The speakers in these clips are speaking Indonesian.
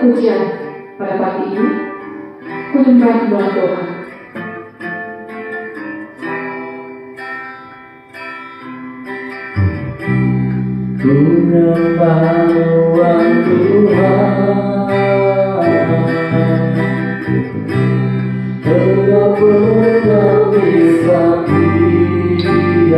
pujian pada pagi ini, ku nyembah Tuhan. Ku nyembah Tuhan, Engkau benar bisa pilihanku.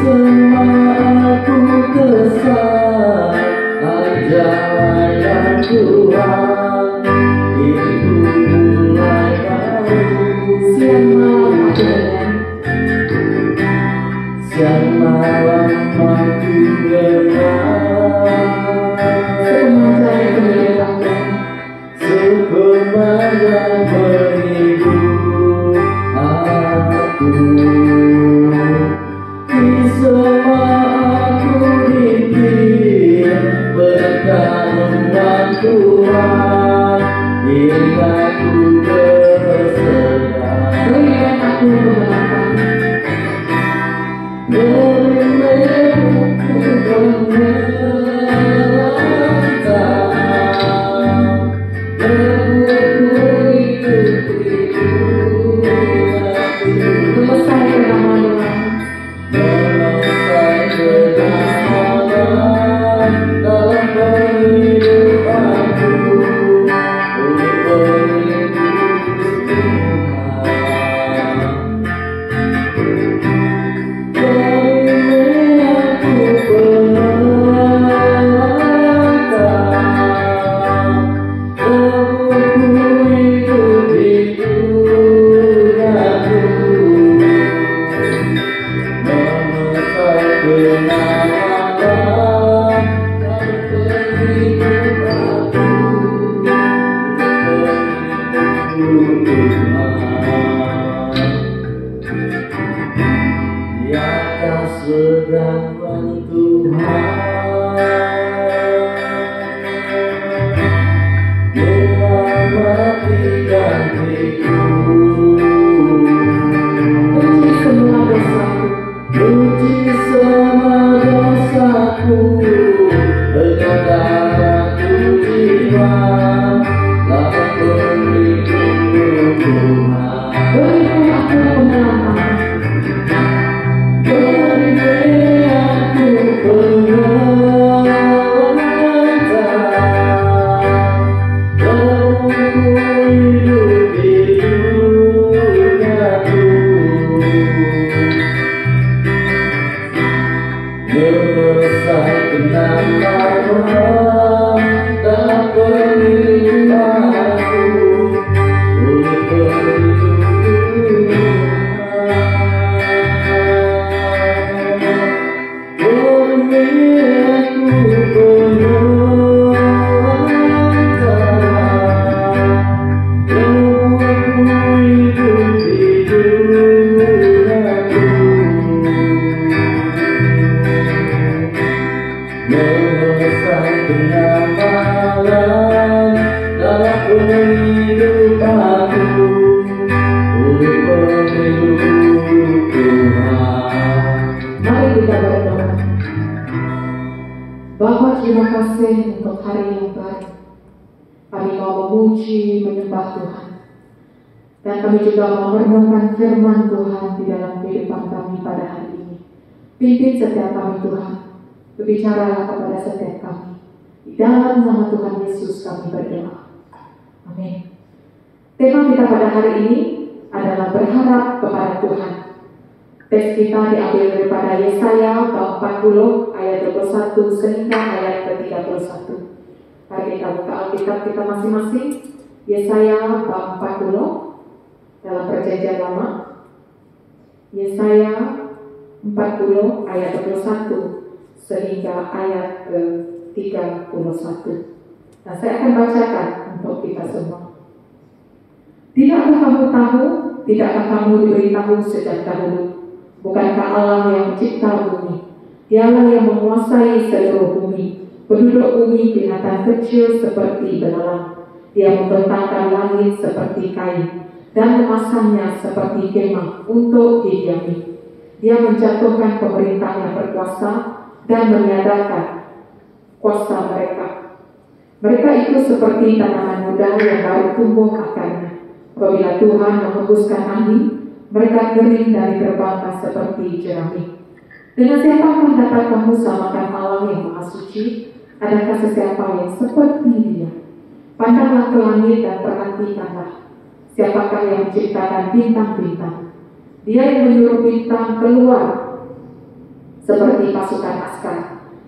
Semua aku kesal, ajarlah ya Tuhan, itu mulai baru. Siang malam aku sekemarang menghibur aku. Di semua aku dipilih berkat Tuhan, hingga ku berserah. Berikan aku kebenaran. Di atas firman Tuhan, menyamati gantiku. Puji semua dosaku, Puji semua dosaku, dengan darahku jiwa, lalu beriku Tuhan. berikan aku kebenaran. Bapa, terima kasih untuk hari yang baru. Kami mau memuji, menyembah Tuhan. Dan kami juga mau merenungkan firman Tuhan di dalam kehidupan kami pada hari ini. Pimpin setiap kami Tuhan. Berbicaralah kepada setiap kami. Di dalam nama Tuhan Yesus kami berdoa. Amin. Tema kita pada hari ini adalah berharap kepada Tuhan. Teks kita diambil daripada Yesaya bab 40 ayat 21 sehingga ayat ke-31. Mari kita buka Alkitab kita masing-masing. Yesaya bab 40 dalam Perjanjian Lama. Yesaya 40 ayat 21 sehingga ayat ke-31. Nah, saya akan bacakan untuk kita semua. Tidakkah kamu tahu? Tidakkah kamu diberitahu sejak dahulu? Bukankah Allah yang mencipta bumi? Dialah yang menguasai seluruh bumi. Penduduk bumi kelihatan kecil seperti belalang. Dia membentangkan langit seperti kain dan memasangnya seperti kemah untuk didiami. Dia menjatuhkan pemerintah yang berkuasa dan meniadakan kuasa mereka. Mereka itu seperti tanaman muda yang baru tumbuh akarnya. Apabila Tuhan menghembuskan angin, mereka kering dan diterbangkan seperti jerami. Dengan siapakah dapat kamu samakan Allah yang Maha Suci? Adakah sesiapa yang seperti Dia? Pandanglah ke langit dan perhatikanlah. Siapakah yang menciptakan bintang-bintang? Dia yang menyuruh bintang keluar seperti pasukan askar.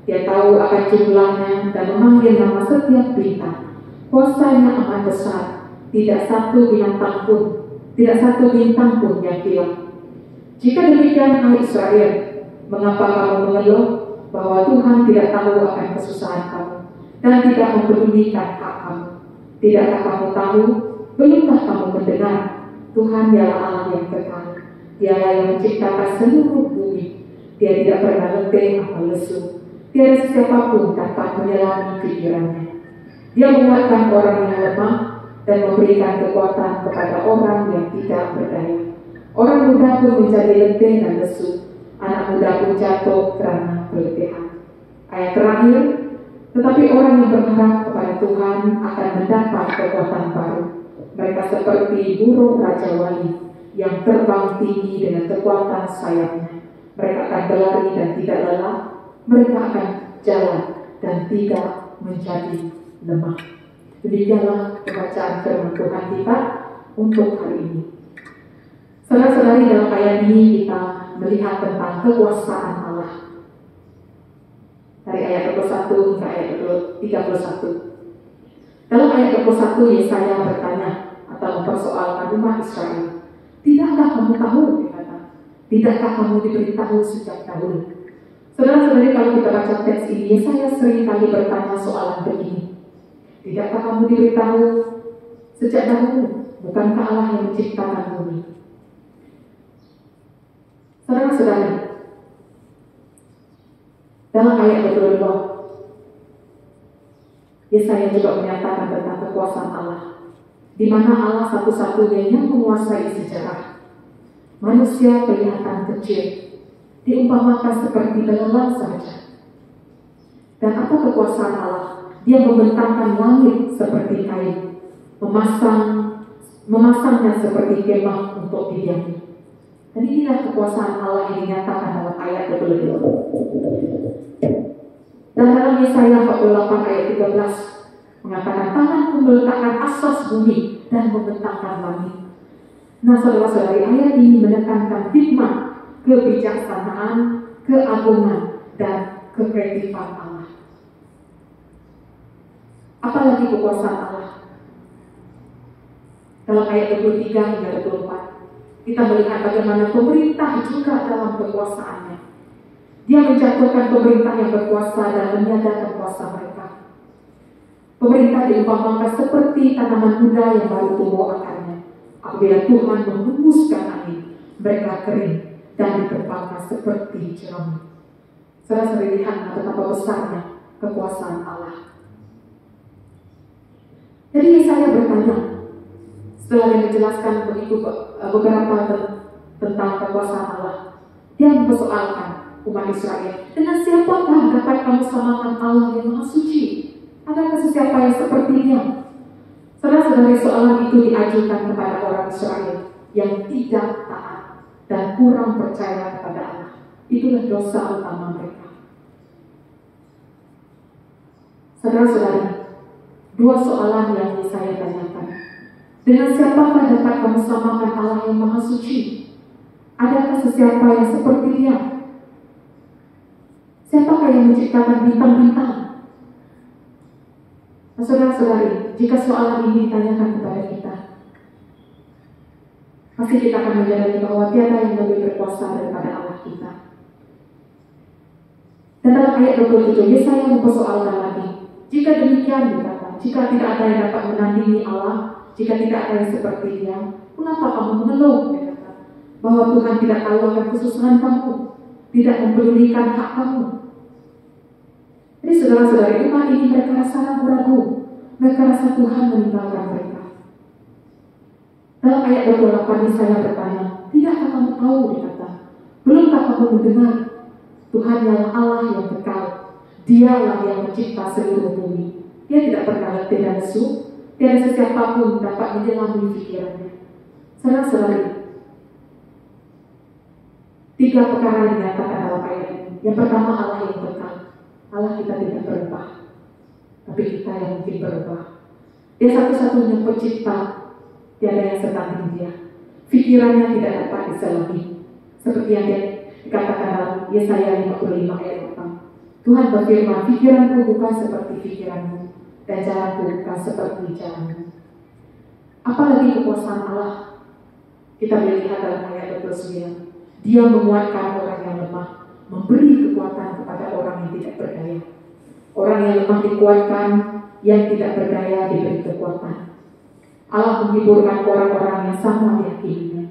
Dia tahu akan jumlahnya dan memanggil nama setiap bintang. Kuasanya amat besar. Tidak satu bintang pun yang hilang. Jika demikian, hai Israel, mengapa kamu mengeluh bahwa Tuhan tidak tahu akan kesusahan kamu dan tidak mempedulikan hak kamu? Tidakkah kamu tahu? Belumkah kamu mendengar? Tuhan ialah Allah yang kekal. Dialah yang menciptakan seluruh bumi. Dia tidak pernah letih atau lesu. Tiada siapapun dapat menyelami pikirannya. Dia menguatkan orang yang lemah dan memberikan kekuatan kepada orang yang tidak berdaya. Orang muda pun menjadi letih dan lesu. Anak muda pun jatuh karena keletihan. Ayat terakhir, tetapi orang yang berharap kepada Tuhan akan mendapat kekuatan baru. Mereka seperti burung Raja Wali yang terbang tinggi dengan kekuatan sayapnya. Mereka akan berlari dan tidak lelah. Mereka akan jalan dan tidak menjadi lemah. Demikianlah pembacaan firman Tuhan kita untuk hari ini. Saudara-saudari, dalam ayat ini kita melihat tentang kekuasaan Allah. Dari ayat 21 hingga ayat 31. Dalam ayat 21, Yesaya bertanya atau mempersoalkan umat Israel. Tidakkah kamu tahu? Dikata. Tidakkah kamu diberitahu sejak dahulu? Saudara-saudari, kalau kita baca teks ini, Yesaya sering kali bertanya soalan begini. Tidakkah kamu diberitahu sejak dahulu? Bukankah Allah yang menciptakan bumi? Saudara-saudari, dalam ayat 22, Yesaya juga menyatakan tentang kekuasaan Allah, di mana Allah satu-satunya yang menguasai sejarah. Manusia kelihatan kecil, diumpamakan seperti belalang saja. Dan apa kekuasaan Allah? Dia membentangkan langit seperti kain, memasangnya seperti kemah untuk didiami. Dan inilah kekuasaan Allah yang dinyatakan dalam ayat 22. Dan dalam Yesaya 48 ayat 13 mengatakan, tanganku meletakkan asas bumi dan membentangkan langit. Nah, saudara-saudari, ayat ini menekankan hikmat, kebijaksanaan, keagungan, dan kekreatifan Allah. Apalagi kekuasaan Allah. Dalam ayat 23 hingga 24, kita melihat bagaimana pemerintah juga dalam kekuasaannya. Dia menjatuhkan pemerintah yang berkuasa dan meniadakan kuasa mereka. Pemerintah diumpamakan seperti tanaman muda yang baru tumbuh akarnya. Apabila Tuhan menghembuskan angin, mereka kering dan diterbangkan seperti jerami. Saudara-saudara, lihat betapa besarnya kekuasaan Allah. Jadi Yesaya bertanya, setelah dia menjelaskan begitu beberapa tentang kekuasaan Allah, dia mempersoalkan umat Israel, dengan siapakah dapat kamu samakan Allah yang Maha Suci? Adakah sesiapa yang seperti Dia? Saudara-saudari, soalan itu diajukan kepada orang Israel yang tidak taat dan kurang percaya kepada Allah. Itulah dosa utama mereka. Saudara-saudari, dua soalan yang saya tanyakan. Dengan siapakah dapat kamu samakan Allah yang Maha Suci? Adakah sesiapa yang seperti Dia? Siapakah yang menciptakan bintang-bintang? Nah, saudara-saudari, jika soalan ini ditanyakan kepada kita, pasti kita akan menyadari bahwa tiada yang lebih berkuasa daripada Allah kita. Dan dalam ayat 27, Yesaya mempersoalkan lagi, jika demikian dikata, jika tidak ada yang dapat menandingi Allah, jika tidak ada yang seperti Dia, kenapa kamu mengeluh? Dia kata, bahwa Tuhan tidak tahu akan kesusahan kamu, tidak mempedulikan hak kamu. Jadi saudara-saudari, umat ini mereka rasa ragu-ragu, mereka rasa Tuhan meninggalkan mereka. Dalam ayat 28 Yesaya bertanya, tidakkah kamu tahu? Dia kata, belumkah kamu mendengar? Tuhan ialah Allah yang kekal. Dialah yang mencipta seluruh bumi. Dia tidak pernah letih dan lesu. Tiada sesiapapun dapat menyelami pikirannya. Saudara-saudari, 3 perkara yang dinyatakan dalam ayat ini. Yang pertama, Allah yang kekal. Allah kita tidak berubah, tapi kita yang mungkin berubah. Dia satu-satunya pencipta, tiada yang setanding dia. Pikirannya tidak dapat diselami. Seperti yang dikatakan dalam Yesaya 55 ayat 4. Tuhan berfirman, pikiranku bukan seperti pikiranmu, dan jalanku bukan seperti jalanmu. Apalagi kekuasaan Allah, kita melihat dalam ayat 29. Dia menguatkan orang yang lemah, memberi kekuatan kepada orang yang tidak berdaya. Orang yang lemah dikuatkan, yang tidak berdaya diberi kekuatan. Allah menghiburkan orang-orang yang sama yakininya.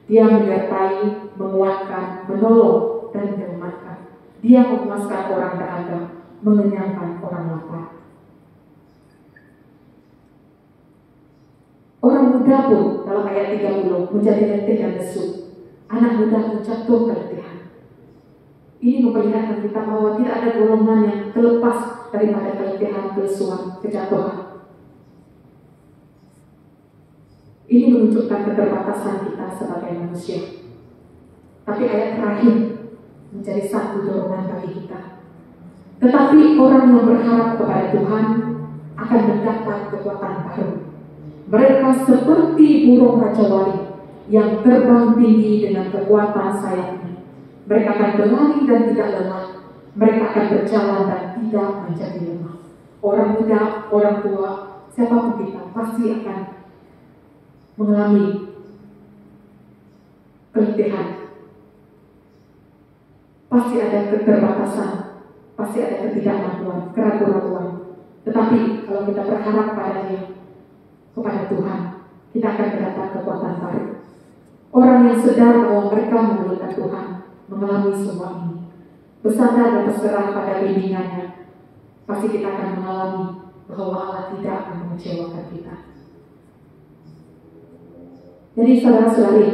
Dia menyertai, menguatkan, menolong, dan menyelamatkan. Dia memuaskan orang dahaga, mengenyangkan orang lapar. Orang muda pun dalam ayat 30 menjadi letih dan lesu. Anak muda pun jatuh keletihan. Ini memperlihatkan kita bahwa tidak ada golongan yang terlepas daripada keletihan, kelesuan, kejatuhan. Ini menunjukkan keterbatasan kita sebagai manusia. Tapi ayat terakhir menjadi satu dorongan bagi kita. Tetapi orang yang berharap kepada Tuhan akan mendapat kekuatan baru. Mereka seperti burung rajawali yang terbang tinggi dengan kekuatan sayapnya. Mereka akan berlari dan tidak lemah. Mereka akan berjalan dan tidak menjadi lemah. Orang muda, orang tua, siapapun kita pasti akan mengalami keletihan. Pasti ada keterbatasan, pasti ada ketidakmampuan, keraguan-keraguan. Tetapi kalau kita berharap pada Dia, kepada Tuhan, kita akan mendapat kekuatan baru. Orang yang sadar bahwa mereka memerlukan Tuhan, mengalami semua ini, bersandar dan berserah pada bimbingannya, pasti kita akan mengalami bahwa Allah tidak akan mengecewakan kita. Jadi saudara-saudari,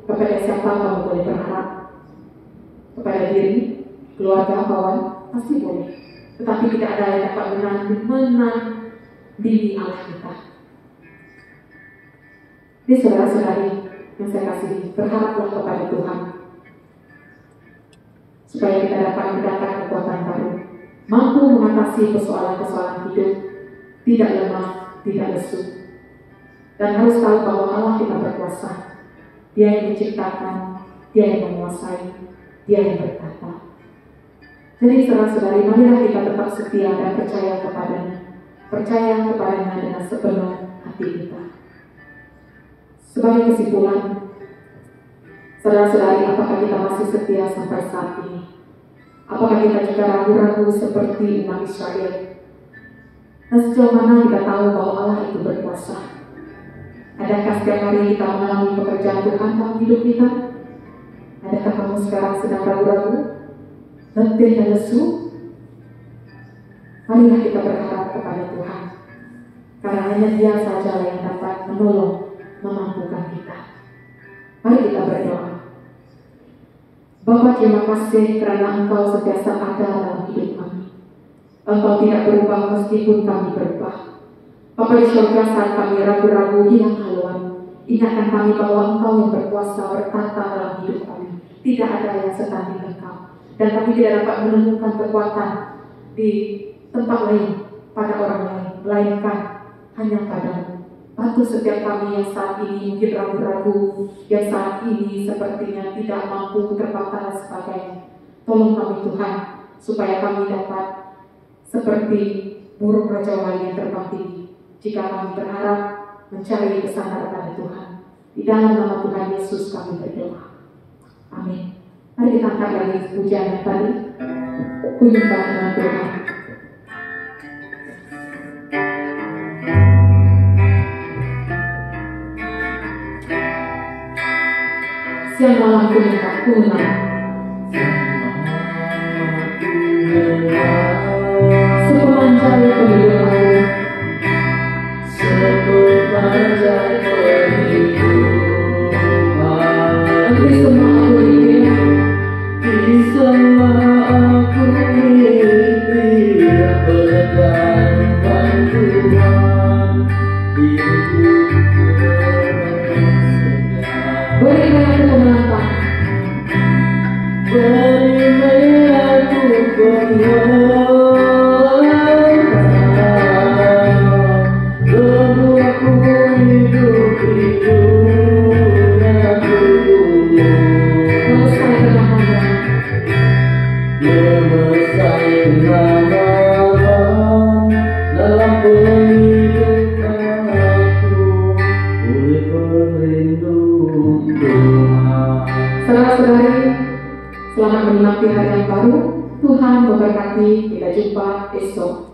kepada siapa kamu boleh berharap? Kepada diri, keluarga, kawan, pasti boleh. Tetapi tidak ada yang dapat menandingi Allah kita. Jadi saudara-saudari yang saya kasih, berharaplah kepada Tuhan, supaya kita dapat mendapat kekuatan baru, mampu mengatasi persoalan-persoalan hidup, tidak lemah, tidak lesu. Dan harus tahu bahwa Allah kita berkuasa. Dia yang menciptakan, Dia yang menguasai, Dia yang berkata. Jadi saudara-saudari, marilah kita tetap setia dan percaya kepadanya. Percaya kepadanya dengan sepenuh hati kita. Sebagai kesimpulan, saudara-saudari, apakah kita masih setia sampai saat ini? Apakah kita juga ragu-ragu seperti umat Israel? Dan sejauh mana kita tahu bahwa Allah itu berkuasa? Adakah setiap hari kita mengalami pekerjaan Tuhan dalam hidup kita? Adakah kamu sekarang sedang ragu-ragu, letih dan lesu? Marilah kita berharap kepada Tuhan, karena hanya Dia saja yang dapat menolong, memampukan kita. Mari kita berdoa. Bapa, terima kasih karena Engkau sentiasa ada dalam hidup kami. Engkau tidak berubah meskipun kami berubah. Bapa di surga, saat kami ragu-ragu, hilang haluan, ingatkan kami bahwa Engkau yang berkuasa bertata dalam hidup kami. Tidak ada yang setanding Engkau. Dan kami tidak dapat menemukan kekuatan di tempat lain, pada orang lain, melainkan hanya padamu. Bantu setiap kami yang saat ini mungkin ragu-ragu, yang saat ini sepertinya tidak mampu, terbatas dan sebagainya. Tolong kami Tuhan, supaya kami dapat seperti burung rajawali yang terbang tinggi. Jika kami berharap mencari kesadaran pada Tuhan, di dalam nama Tuhan Yesus kami berdoa. Amin. Mari kita angkat lagi pujian yang tadi. Menyembah dengan Tuhan. Siang malam ku minta menang. Sepanjang kehidupan, sepanjang kehidupan, di semua aku miliki, Segarkan Tuhan diriku bersegar. Berikan aku pengharapan. Berikan aku pengharapan. Membuatku hidup di duniaku. Melestarikan nama dalam kehidupan aku, oleh pelindung Tuhan. Saudara-saudari, selamat menikmati hari yang baru. Tuhan memberkati. Kita jumpa esok.